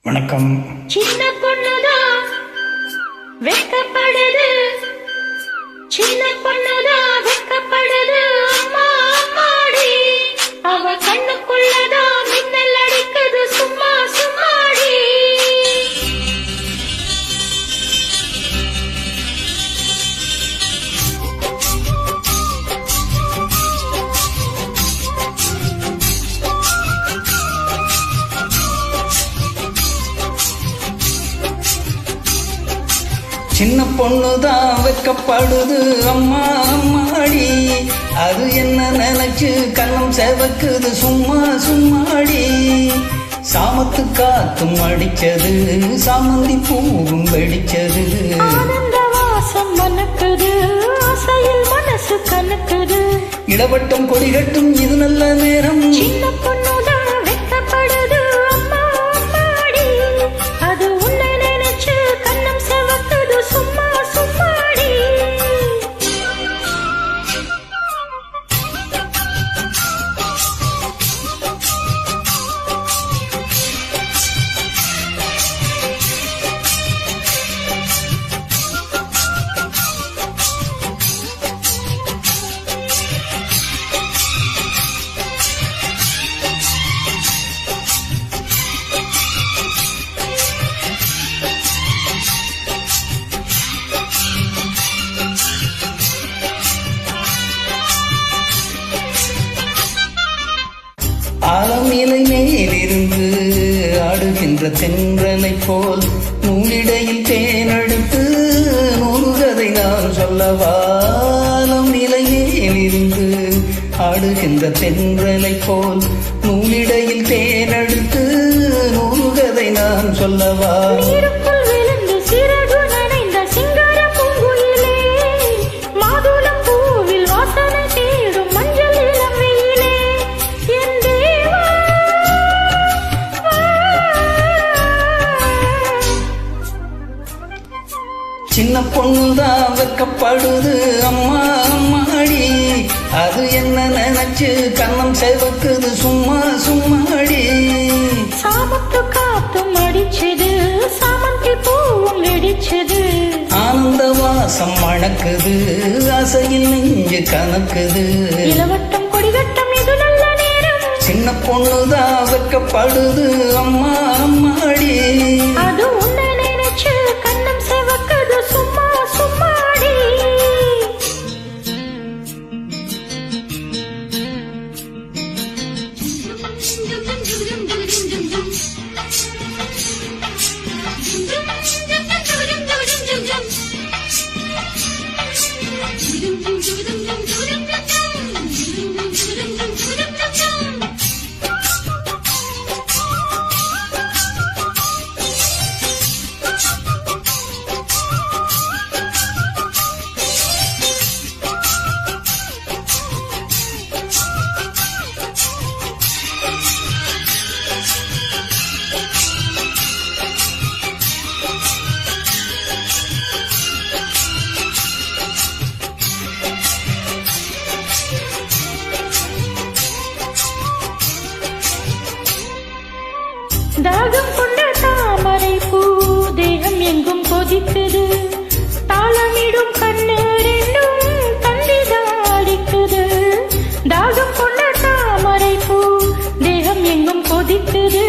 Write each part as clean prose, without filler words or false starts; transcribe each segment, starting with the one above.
வணக்கம். சின்ன பொண்ணுதான் வெக்கப்படுது, சின்ன பொண்ணுதான் வெக்கப்படுது. அம்மா அம்மாடி, அவ கண்ணுக்குள்ளதான் மின்னல் அடிக்குது. சும்மா சும்மாடி. சின்ன பொண்ணுதான் வெக்கப்படுது. அம்மா அம்மாடி, அது என்ன நினைச்சு கண்ணம் செவக்குது. சும்மா சும்மாடி. சாமத்து காத்தும் அடிச்சது, சாமந்தி பூவும் வெடிச்சது. ஆனந்த வாசம் மணக்குது, ஆசையில் மனசு கணக்குது. இடவட்டம் கொடிகட்டும் இது நல்ல நேரம். சின்ன பொண்ணுதான் வெக்கப்படுது. அம்மா அம்மாடி, அது உன்னை நினைச்சு கண்ணம் செவக்குது. சும்மா சும்மாடி. ஆலமிலை மேலிருந்து ஆடுகின்ற தென்றலை போல் நூலிடையில் தேனெடுத்து நூறுகதை நான் சொல்லவா. ஆலமிலை மேலிருந்து ஆடுகின்ற தென்றலை போல் நூலிடையில் தேனெடுத்து நூறுகதை நான் சொல்லவா. நீருக்குள் விழுந்து சிறகு நனைந்த சிங்கார பூங்குயிலே, மாதுளம் பூவில் வாசனை தேடும் மஞ்சள் இளம் வெயிலே. என் தேவா, சின்ன பொண்ணுதான் வெக்கப்படுது. அம்மா அம்மாடி, அது என்ன நினைச்சு கண்ணம் செவக்குது. சும்மா சும்மாடி. சாமத்து காத்தும் அடிச்சது, சாமந்தி பூவும் வெடிச்சது. ஆனந்த வாசம் மணக்குது, ஆசையில் நெஞ்சு கணக்குது. இளவட்டம் கொடிகட்டம் இது நல்ல நேரம். சின்ன பொண்ணுதான் வெக்கப்படுது. அம்மா அம்மாடி, அது உன்னை நினைச்சு கண்ணம் செவக்குது. சும்மா சும்மாடி. தாகம் கொண்ட தாமரை பூ தேகம் எங்கும் கொதிக்குது. தாளமிடும் கண்ணு ரெண்டும் தண்டிதாடிக்குது. தாகம் கொண்ட தாமரை பூ தேகம் எங்கும் கொதிக்குது.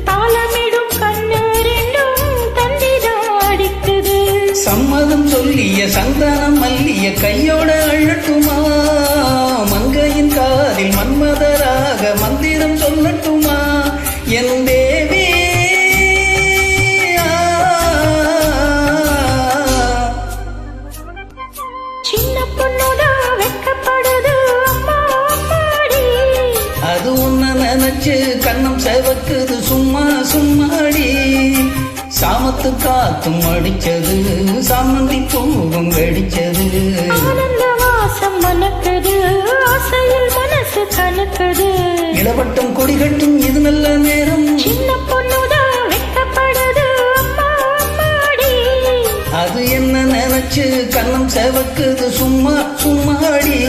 தாளமிடும் கண்ணு ரெண்டும் தண்டிதாடிக்குது. சம்மதம் சொல்லிய சந்தானம் மல்லிய கையோட அழட்டுமா. மங்கையின் காதில் மன்மதராக மந்திரம் சொல்லட்டுமா. என் தேவி, சின்ன பொண்ணுதான் வெக்கப்படுது. அம்மா அம்மாடி, அது உன்ன நினைச்சு கண்ணம் செவக்குது. சும்மா சும்மாடி. சாமத்து காத்தும் அடிச்சது, சாமந்தி பூவும் வெடிச்சது. ஆனந்த வாசம் மணக்குது, ஆசையில் மனசு கணக்குது. இளவட்டம் கொடிகட்டும் இது நல்ல நேரம். சின்ன பொண்ணுதான் வெக்கப்படுது. அம்மா அம்மாடி, அது என்ன நினைச்சு கண்ணம் செவக்குது. சும்மா சும்மாடி.